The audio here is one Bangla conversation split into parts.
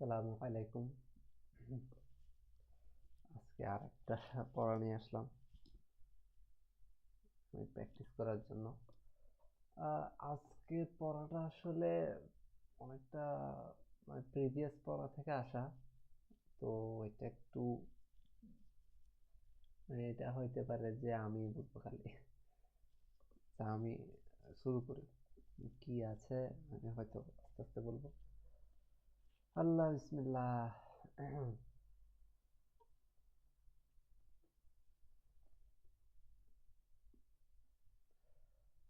আসসালামু আলাইকুম। আজকে আরেকটা পড়া নিয়ে আসলাম আমি প্র্যাকটিস করার জন্য। আজকের পড়াটা আসলে অনেকটা মানে প্রিভিয়াস পড়া থেকে আসা, তো এটা একটু মানে এটা হইতে পারে যে আমি বুঝবো খালি। তা আমি শুরু করি। কি আছে আমি হয়তো আস্তে আস্তে বলবো। আল্লাহ বিসমিল্লাহ।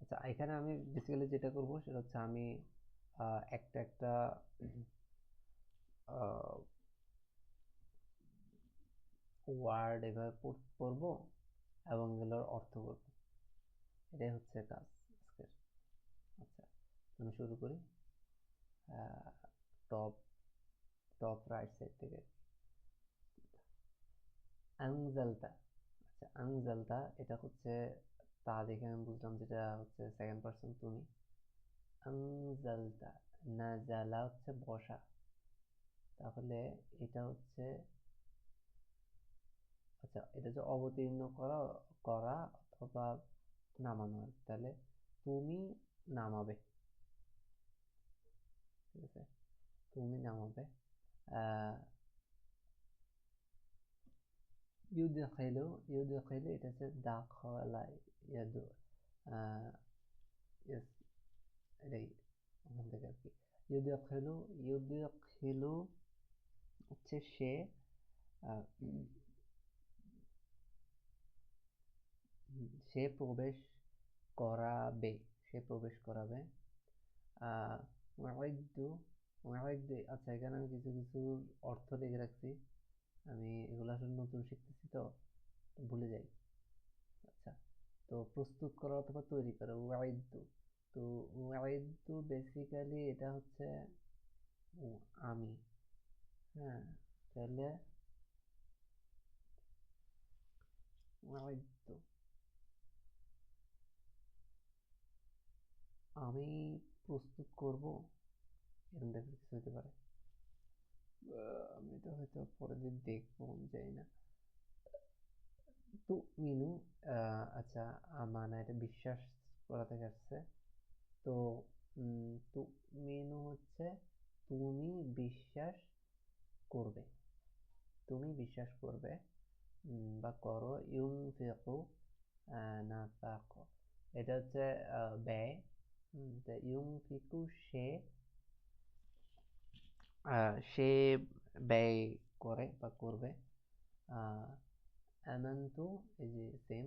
আচ্ছা, এখানে আমি বেসিক্যালি যেটা করব সেটা হচ্ছে আমি একটা একটা ওয়ার্ড এভাবে পড়বো এবং এগুলোর অর্থ করব। এটাই হচ্ছে কাজ আজকের। আচ্ছা, আমি শুরু করি। টপ টপ রাইট সাইড থেকে আনজালতা। আচ্ছা, আনজালতা এটা হচ্ছে তা দেখে আমি বুঝলাম যেটা হচ্ছে সেকেন্ড পারসন তুমি। আনজালতা, নাজালা হচ্ছে বসা, তাহলে এটা হচ্ছে আচ্ছা এটা হচ্ছে অবতীর্ণ করা, করা অথবা নামানো আর কি। তাহলে তুমি নামাবে, ঠিক আছে, তুমি নামাবে। আহ ইউদখিলু, ইউদখিলু এটা হচ্ছে দাখলা ইয়াদু, আহ yes, এটাই ওখান থেকে আর কি। ইউদখিলু, ইউদখিলু হচ্ছে সে, আহ, সে প্রবেশ করাবে, সে প্রবেশ করাবে। আহ মুআইদ্দু, মুআইদ্দু আচ্ছা এখানে আমি কিছু কিছু অর্থ লিখে রাখছি, আমি এগুলো আসলে নতুন শিখতেছি তো ভুলে যাই। আচ্ছা, তো প্রস্তুত করা অথবা তৈরি করা ওয়াইদ্দু। তো ওয়াইদ্দু বেসিক্যালি এটা হচ্ছে আমি, হ্যাঁ, তাহলে ওয়াইদ্দু আমি প্রস্তুত করব, এরকম টাইপের কিছু হতে পারে। আমি এটা হয়তো পরের দিন দেখবো, আমি জানি না। তু মিনু, আচ্ছা, মানে এটা বিশ্বাস করা থেকে আসছে। তো তু মিনু হচ্ছে তুমি বিশ্বাস করবে, তুমি বিশ্বাস করবে বা করো। ইউনফিকু, নাফাকো এটা হচ্ছে ব্যয়। তা ইউনফিকু সে, সে ব্যয় করে বা করবে। আহ, আমান্তু এই যে সেম,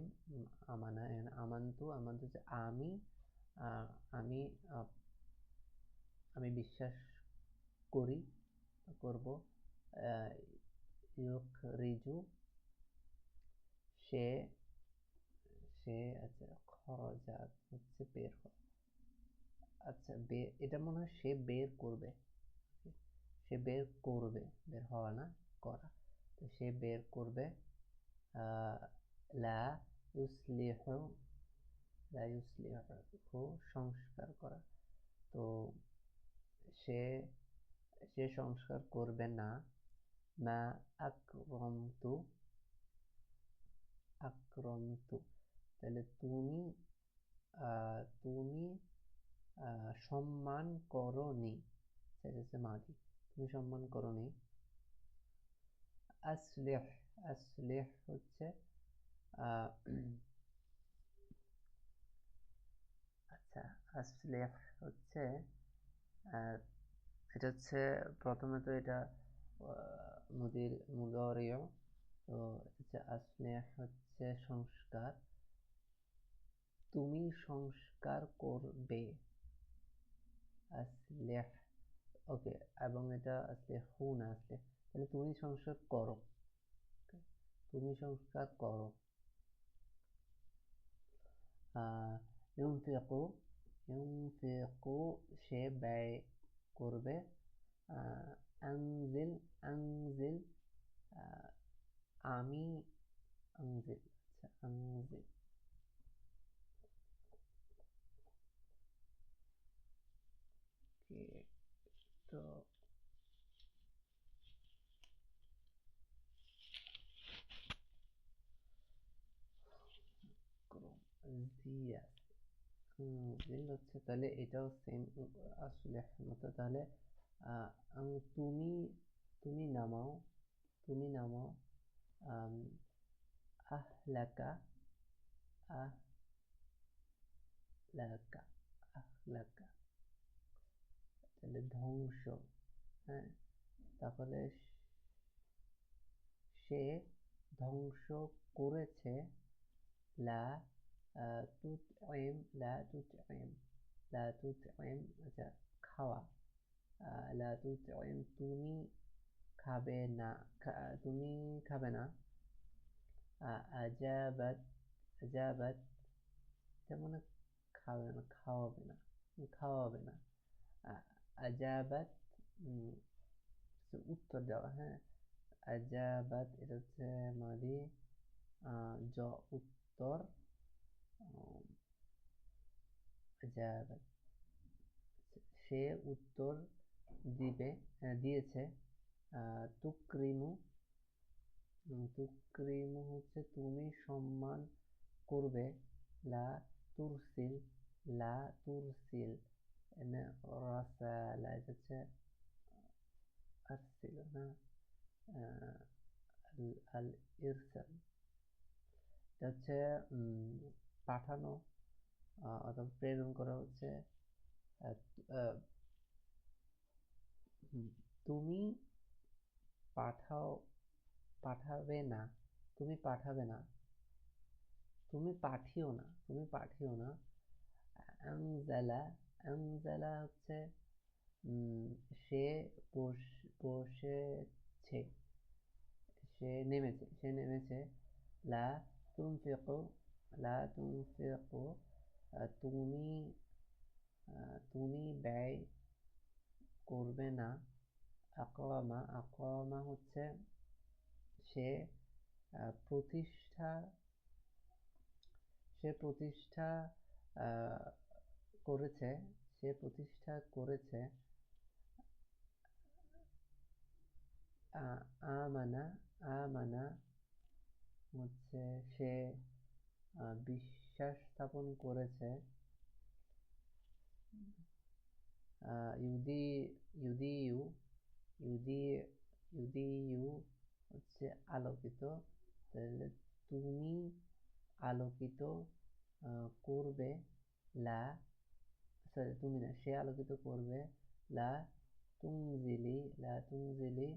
আমানা এখানে আমান্তু, আমান্তু হচ্ছে আমি, আহ, আমি আমি বিশ্বাস করি বা করব। আহ, ইউখরিজু সে, সে আচ্ছা খরজা হচ্ছে বের হওয়া। আচ্ছা এটা মনে হয় সে বের করবে, সে বের করবে, বের হওয়া না, করা। তো সে বের করবে। আহ, লা ইউসলিহু, লা ইউসলিহু সংস্কার করা। তো সে, সে সংস্কার করবে না। মা আকরমতু, আক্রমতু তাহলে তুমি, তুমি সম্মান করনি, সেটা হচ্ছে মাদি, তুমি সম্মান করনি। আসলিহ, আসলিহ হচ্ছে আহ, আচ্ছা আসলিহ হচ্ছে আহ, এটা হচ্ছে প্রথমে তো এটা মুদির মুদারিও, তো এটা হচ্ছে আসলিহ হচ্ছে সংস্কার, তুমি সংস্কার করবে। আসলিহ, ওকে, এবং এটা আসলে হু না আসলে, তাহলে তুমি সংস্কার করো, okay? তুমি সংস্কার করো। ইউনফিকু, ইউনফিকু সে ব্যয় করবে। আনজিল, আনজিল আমি, আনজিল আচ্ছা আনজিল, okay, তো জিয়াস জিল হচ্ছে, তাহলে এটাও সেম আসলে মতো। তাহলে তুমি তুমি নামাও, তুমি নামাও আম, আহলাকা, আহলাকা, আহলাকা, তাহলে ধ্বংস। হ্যাঁ, তাহলে সে ধ্বংস করেছে। লা তুতইম, লা তুতইম, লা তুতইম, আচ্ছা খাওয়া। লা তুতইম তুমি খাবে না, তুমি খাবে না। আজাবাত, আজাবাত তার মানে খাবে না, খাওয়াবে না, খাওয়াবে না। আজাবাত উত্তর দেওয়া। হ্যাঁ, আজাবাত এটা হচ্ছে মাদি, জ উত্তর, আজাবাত সে উত্তর দিবে, দিয়েছে। তুকরিমু, তুকরিমু হচ্ছে তুমি সম্মান করবে। লা তুরসিল, লা তুরসিল এনে রাসালা, এটা হচ্ছে আরসিল না, আল ইরসাল এটা হচ্ছে পাঠানো অথবা প্রেরণ করা হচ্ছে। তুমি পাঠাও, পাঠাবে না, তুমি পাঠাবে না, তুমি পাঠিও না, তুমি পাঠিও না। আনজালা, আনজালা হচ্ছে সে বসেছে, সে নেমেছে, সে নেমেছে। লা তুনফিকু, লা তুনফিকু তুমি তুমি ব্যয় করবে না। আকওয়ামা, আকওয়ামা হচ্ছে সে প্রতিষ্ঠা, সে প্রতিষ্ঠা করেছে, সে প্রতিষ্ঠা করেছে। আমানা, আমানা হচ্ছে সে বিশ্বাস স্থাপন করেছে। ইউদি, ইউদিউ, ইউদি, ইউদিউ হচ্ছে আলোকিত। তাহলে তুমি আলোকিত করবে। লা, সরি তুমি না, সে আলোকিত করবে। লা তুংজিলি, লা তুংজিলি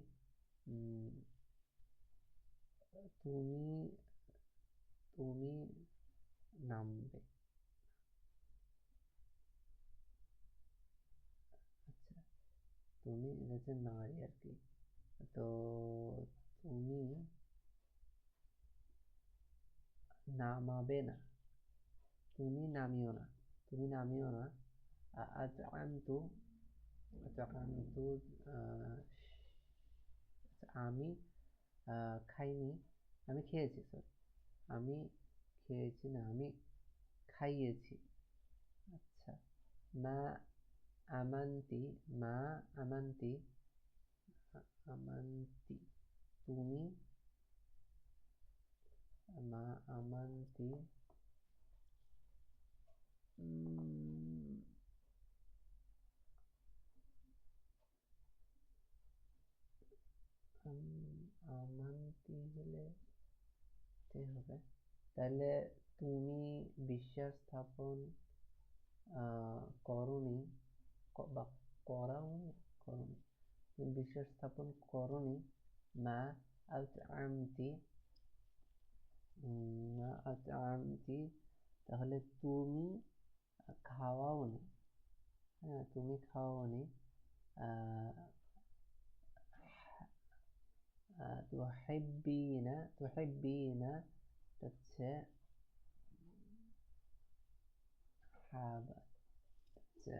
তুমি, তুমি নামবে। আচ্ছা, তুমি এটা হচ্ছে নারী আর কি। তো তুমি নামাবে না, তুমি নামিও না, তুমি নামিও না। আতআমতু, আতআমতু আমি খাইনি, আমি খেয়েছি, সরি আমি খেয়েছি না, আমি খাইয়েছি। আচ্ছা, মা আমান্তি, মা আমান্তি, আমান্তি তুমি, মা আমান্তি আমান্তি হলে হবে। তাহলে তুমি বিশ্বাস স্থাপন করনি, বা করাওনি, করনি, তুমি বিশ্বাস স্থাপন করনি। মা আতআমতি, মা আতআমতি তাহলে তুমি খাওয়াওনি। হ্যাঁ, তুমি খাওয়াওনি। তুহিব্বিনা, তুহিব্বিনা হচ্ছে হাবা, হচ্ছে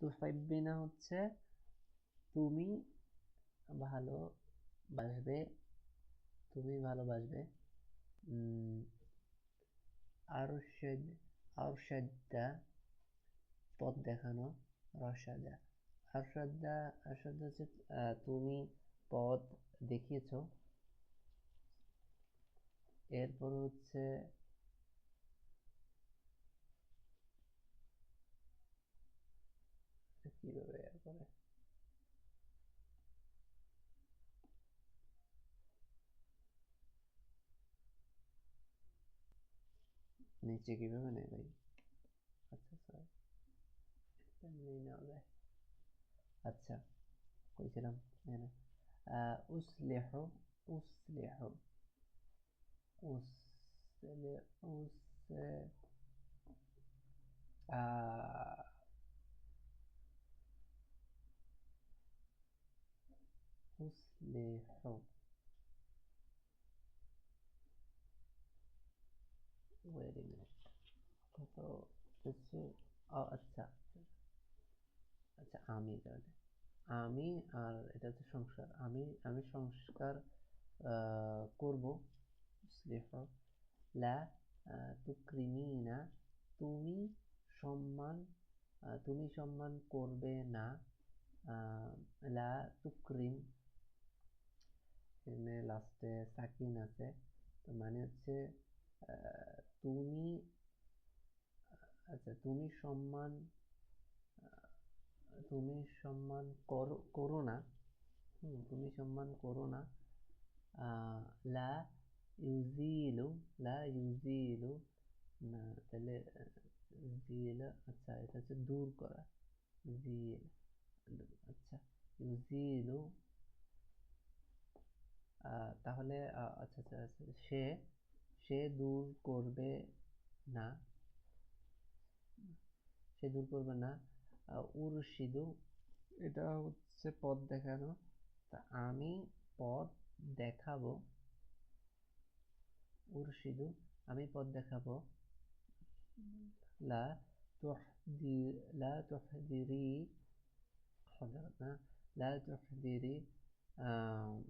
তুহিব্বিনা হচ্ছে তুমি ভালোবাসবে, তুমি ভালোবাসবে। আরশাদ, আরশাদা পথ দেখানো। রসাদা, আরশাদা, আরশাদা হচ্ছে তুমি পথ দেখিয়েছো। এরপর হচ্ছে কিভাবে এরপরে নিচে কিভাবে নেই ভাই? আচ্ছা স্যার, এমনি নেওয়া যায়। আচ্ছা, কইছিলাম এখানে উসলিহু, উসলিহু, উসলে উস আহ, উসলিহু, ওয়েট এ মিনিট, তো হচ্ছে আচ্ছা আচ্ছা, আমি তাহলে আমি, আর এটা হচ্ছে সংস্কার, আমি সংস্কার করব। উসলিহু, লা তুকরিমিনা, তুমি সম্মান, তুমি সম্মান করবে না। লা তুকরিম, এখানে লাস্টে সাকিন আছে, তো মানে হচ্ছে তুমি, আচ্ছা তুমি সম্মান করো না, তুমি সম্মান করো না। আহ, লা ইউজিলু, লা ইউজিলু, না তাহলে জিল, আচ্ছা এটা হচ্ছে দূর করা, জিল, আচ্ছা ইউজিলু, তাহলে আচ্ছা আচ্ছা আচ্ছা, সে সে দূর করবে না, সে দূর করবে না। উরশিদু, এটা হচ্ছে পথ দেখানো, তা আমি পথ দেখাবো। উরশিদু, আমি পথ দেখাবো। লা তুহদি, লা তুহদিরি, حضرت না, لا تحضري, আম,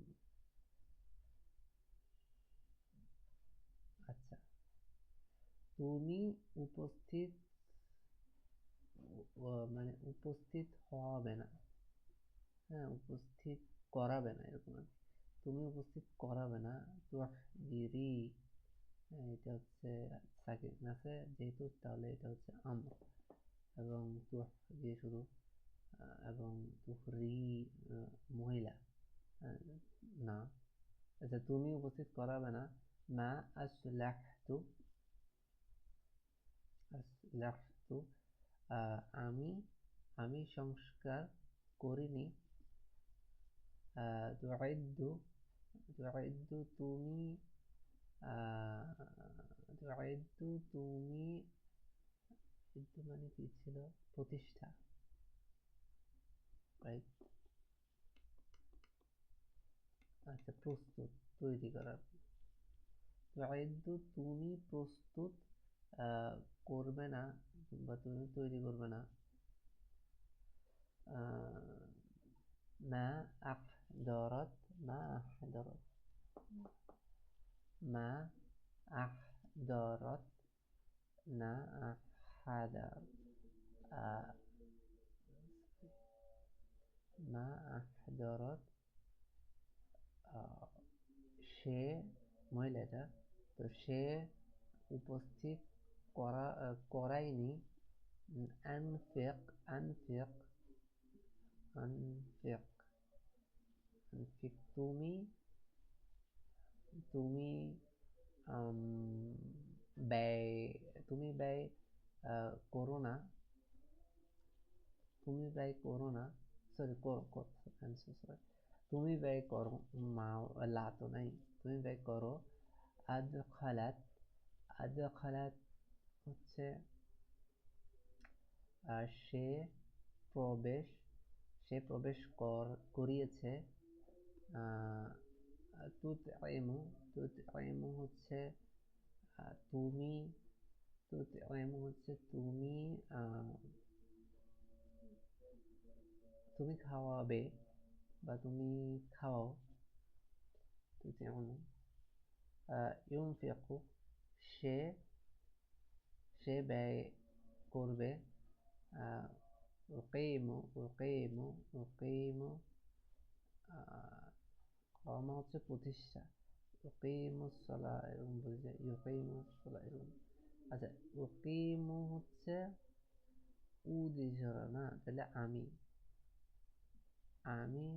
আচ্ছা তুমি উপস্থিত, মানে উপস্থিত হবে না, হ্যাঁ উপস্থিত করাবে না এরকম আর কি। তুমি উপস্থিত করাবে না। তুহদিরি, এটা হচ্ছে সাকিন আছে যেহেতু, তাহলে এটা হচ্ছে আমর, এবং তুহ দিয়ে শুরু, এবং তুহরি মহিলা, আহ, না, আচ্ছা তুমি উপস্থিত করাবে না। মা আসলাহতু, আসলাহতু, আমি আমি সংস্কার করিনি। তুআইদ্দু, তুআইদ্দু তুমি, তুআইদ্দু তুমি, ইদ্দু মানে কি ছিল, প্রতিষ্ঠা, রাইট? আচ্ছা প্রস্তুত, তৈরি করা। তুআইদ্দু তুমি প্রস্তুত করবে না, বা তুমি তৈরি করবে না। মা আহদরত, মা আহদরত, মা আহদরত, না আহাদার, আহ, মা আহদরত, সে মহিলা এটা, তো সে উপস্থিত করায়নি। আনফিক, আনফিক, আনফিক, আনফিক, তুমি তুমি আম, ব্যয়, তুমি ব্যয় করো না, তুমি ব্যয় করো না, সরি সরি, তুমি ব্যয় করো, মা লা তো নাই, তুমি ব্যয় করো। আদখালাত, আদখালাত হচ্ছে সে প্রবেশ, সে প্রবেশ করিয়েছে। তুতইমু, তুতইমু হচ্ছে তুমি, তুতইমু হচ্ছে তুমি, তুমি খাওয়াবে, বা তুমি খাওয়াও। তুতইমু, ইউনফিকু, সে সে ব্যয় করবে। আহ, উকিমু, উকিমু, উকিমু, কর্ম হচ্ছে প্রতিষ্ঠা, ইউকিমুসসালাহ এরকম বলছে, ইউকিমুসসালাহ এরকম। আচ্ছা, ইউকিমু হচ্ছে উ দিয়েছে ওরা না, তাহলে আমি আমি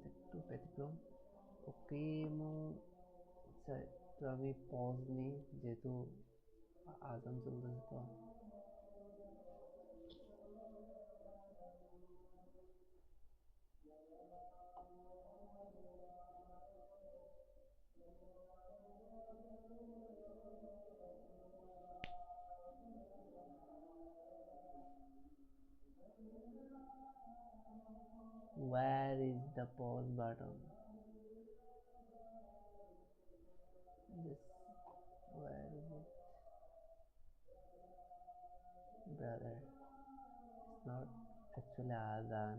একটু ব্যতিক্রম। ইউকিমু, আচ্ছা তো আমি পজ নিই যেহেতু আজান চলতেছে তো। Where is the pause button? This, where is it, brother? It's not actually Azan.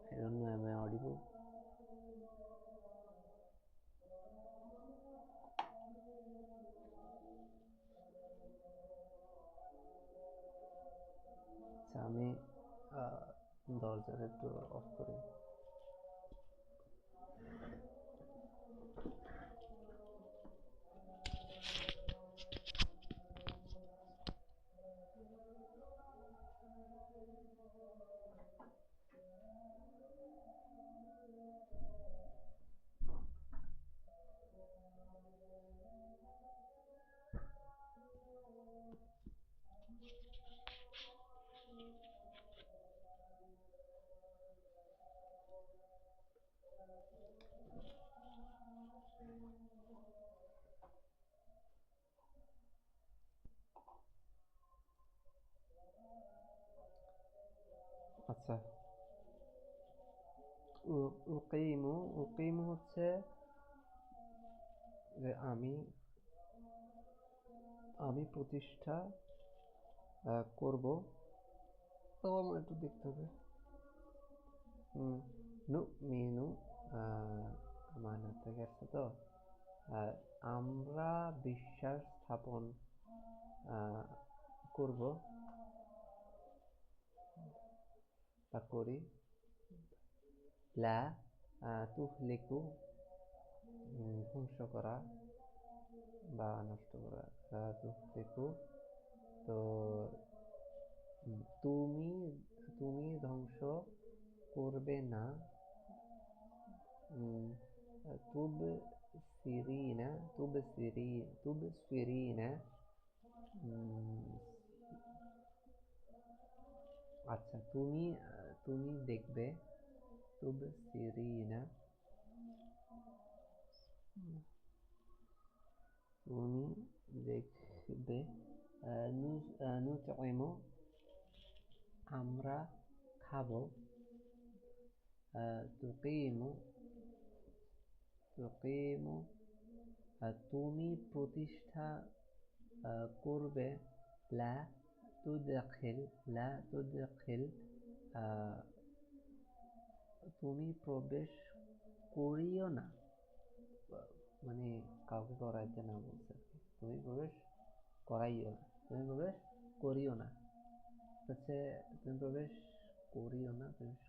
I don't know, am I audible? আচ্ছা আমি দরজাটা একটু অফ করি। আচ্ছা, উকিমু, উকিমু হচ্ছে যে আমি আমি প্রতিষ্ঠা করব। তো আমার একটু দেখতে হবে। নু মিনু মানে থেকে আসছে তো। আমরা বিশ্বাস স্থাপন করব বা করি। লা তুহলিকু, ধ্বংস করা বা নষ্ট করা। লা তুহলিকু, তো তুমি তুমি ধ্বংস করবে না। তুব সিরিনা, তুব সিরিনা। আচ্ছা, তুমি তুমি দেখবে। তুব সিরিনা, তুমি দেখবে। নুতইমু, আমরা খাবো। তুকিমু, তুকিমু, তুমি প্রতিষ্ঠা করবে। লা তুদখিল, লা তুদখিল, তুমি প্রবেশ করিও না, মানে কাউকে করাইতে না বলছে। তুমি প্রবেশ করাইও না, তুমি প্রবেশ করিও না হচ্ছে, তুমি প্রবেশ করিও না, প্রবেশ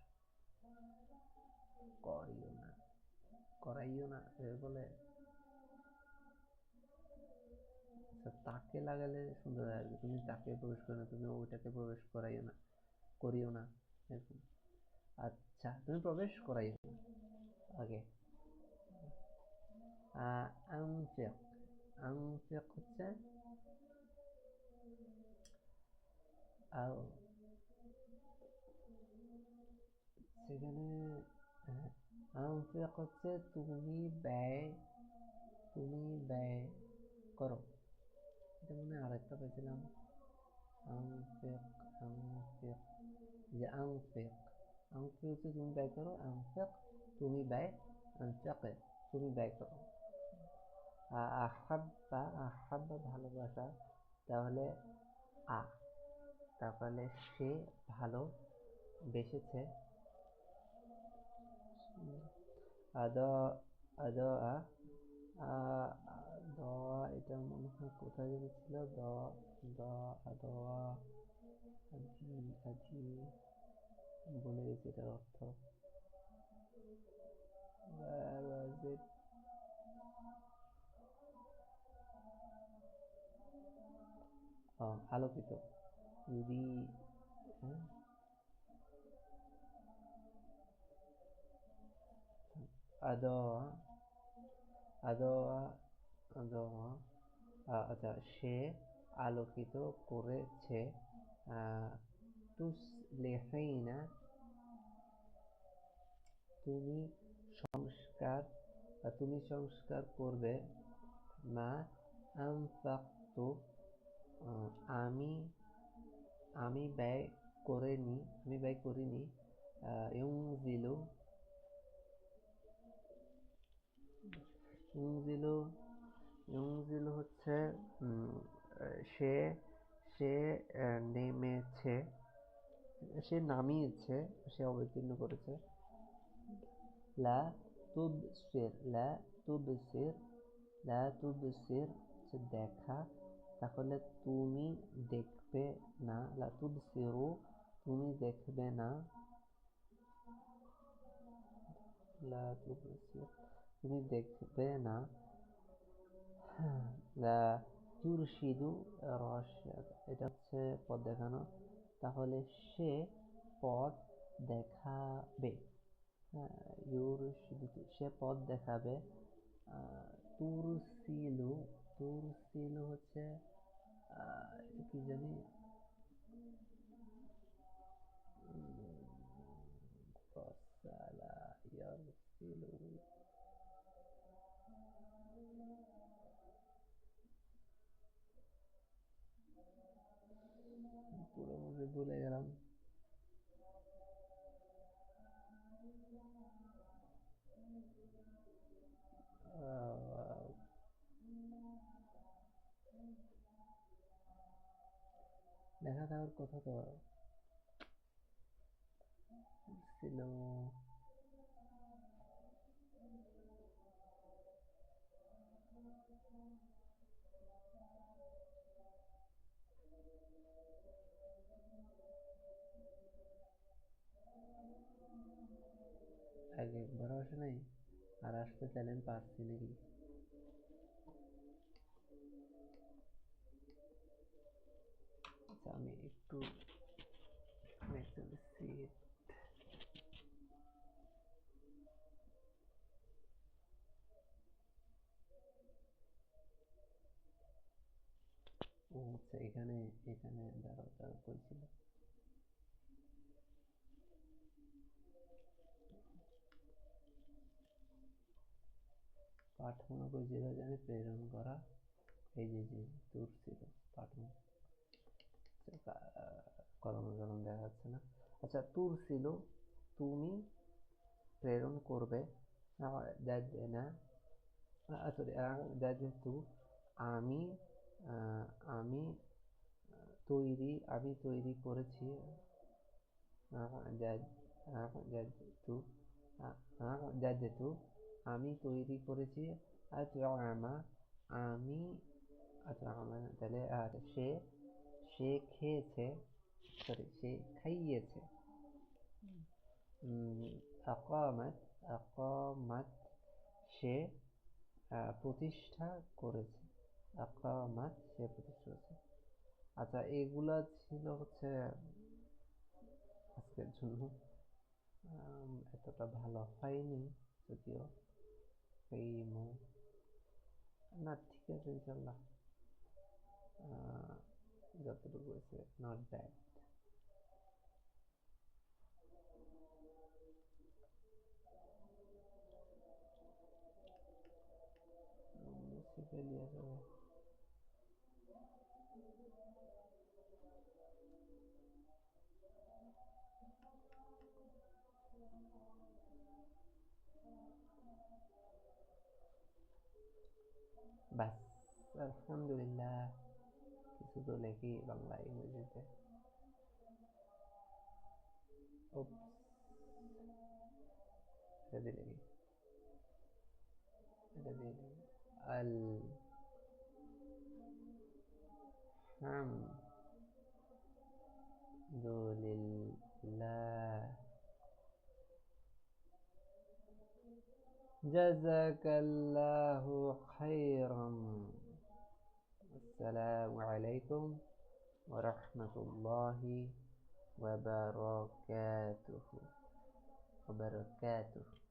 করিও না, করাইও না বলে। আচ্ছা, তাকে লাগালে সুন্দর হয় আর কি। তুমি তাকে প্রবেশ করো না, তুমি ওইটাকে প্রবেশ করাইও না, করিও না এরকম। আচ্ছা, তুমি প্রবেশ করাইও না। ওকে। আনফিক, আনফিক হচ্ছে সেখানে আনফিক হচ্ছে তুমি ব্যয়, তুমি ব্যয় করো। এটা মনে হয় আরেকটা পেয়েছিলাম। আনফিক, আনফিক, যে আনফিক, আনফিক হচ্ছে তুমি ব্যয় করো। আনফিক তুমি ব্যয়, আনফিক তুমি ব্যয় করো। আহাব্বা, আহাব্বা ভালোবাসা, তাহলে আ, তাহলে সে ভালো বেসেছে। আদ, আদ, দ, এটা মনে হয় কোথায় যেন ছিল, দ, দ, দোয়া, আজি, আজি, ভুলে গেছি এটার অর্থ। Where was it? আলোকিত। যদি, হ্যাঁ, আদোয়া, আদোয়া, আদোয়া, আচ্ছা, সে আলোকিত করেছে। তুসলিহিনা, তুমি সংস্কার, তুমি সংস্কার করবে। মা আনফাকতু, আমি আমি ব্যয় করিনি। ইউনজিলু, ইউনজিলু, ইউনজিলু হচ্ছে সে সে নেমেছে, সে নামিয়েছে, সে অবতীর্ণ করেছে। লা তুবসির, লা তুবসির, লা তুবসির হচ্ছে দেখা, তাহলে তুমি দেখবে না। লা তুবসিরু, তুমি দেখবে না। লা তুবসির, তুমি দেখবে না। লা তুরশিদু রশাদ, এটা হচ্ছে পথ দেখানো, তাহলে সে পথ দেখাবে। ইউরশিদু, সে পথ দেখাবে। তুরসিলু, তুরসিলু হচ্ছে এটা কি জানি, রসালা, ইয়ারসিলু, পুরো ভুলে গেলাম। লেখা থাকার কথা তো ছিল। আগে একবারও আসে নাই, আর আসতে চাইলে আমি পারছি নাকি? আচ্ছা, আমি একটু দেখতে দিচ্ছি। ও আচ্ছা, এখানে এখানে দাঁড়াও দাঁড়াও, কই ছিল? পাঠানো কই ছিল জানি, প্রেরণ করা। এই যে যে দূর ছিল, পাঠানো। আচ্ছা, কলমে কলম দেখা যাচ্ছে না। আচ্ছা, তুর ছিল, তুমি প্রেরণ করবে। না, সরি, তু, আমি আমি আমি তৈরি করেছি। তু, তু, আমি তৈরি করেছি। আমা, আমি, তাহলে সে সে খেয়েছে, সরি, সে খাইয়েছে। আকামাত, আকামাত, সে প্রতিষ্ঠা করেছে। আকামাত, সে প্রতিষ্ঠা করেছে। আচ্ছা, এগুলা ছিল হচ্ছে আজকের জন্য। এতটা ভালো হয়নি যদিও, এই না, ঠিক আছে ইনশাল্লাহ। যতটুকু হয়েছে নট ব্যাড। ফেলিয়া যাবে। ব্যাস, আলহামদুলিল্লাহ, কিছু তো লেখি বাংলা ইংরেজিতে। Oops, এটা দিলে কি, এটা দিয়ে দিই। আল لله. جزاك الله خيرا. السلام عليكم ورحمة الله وبركاته.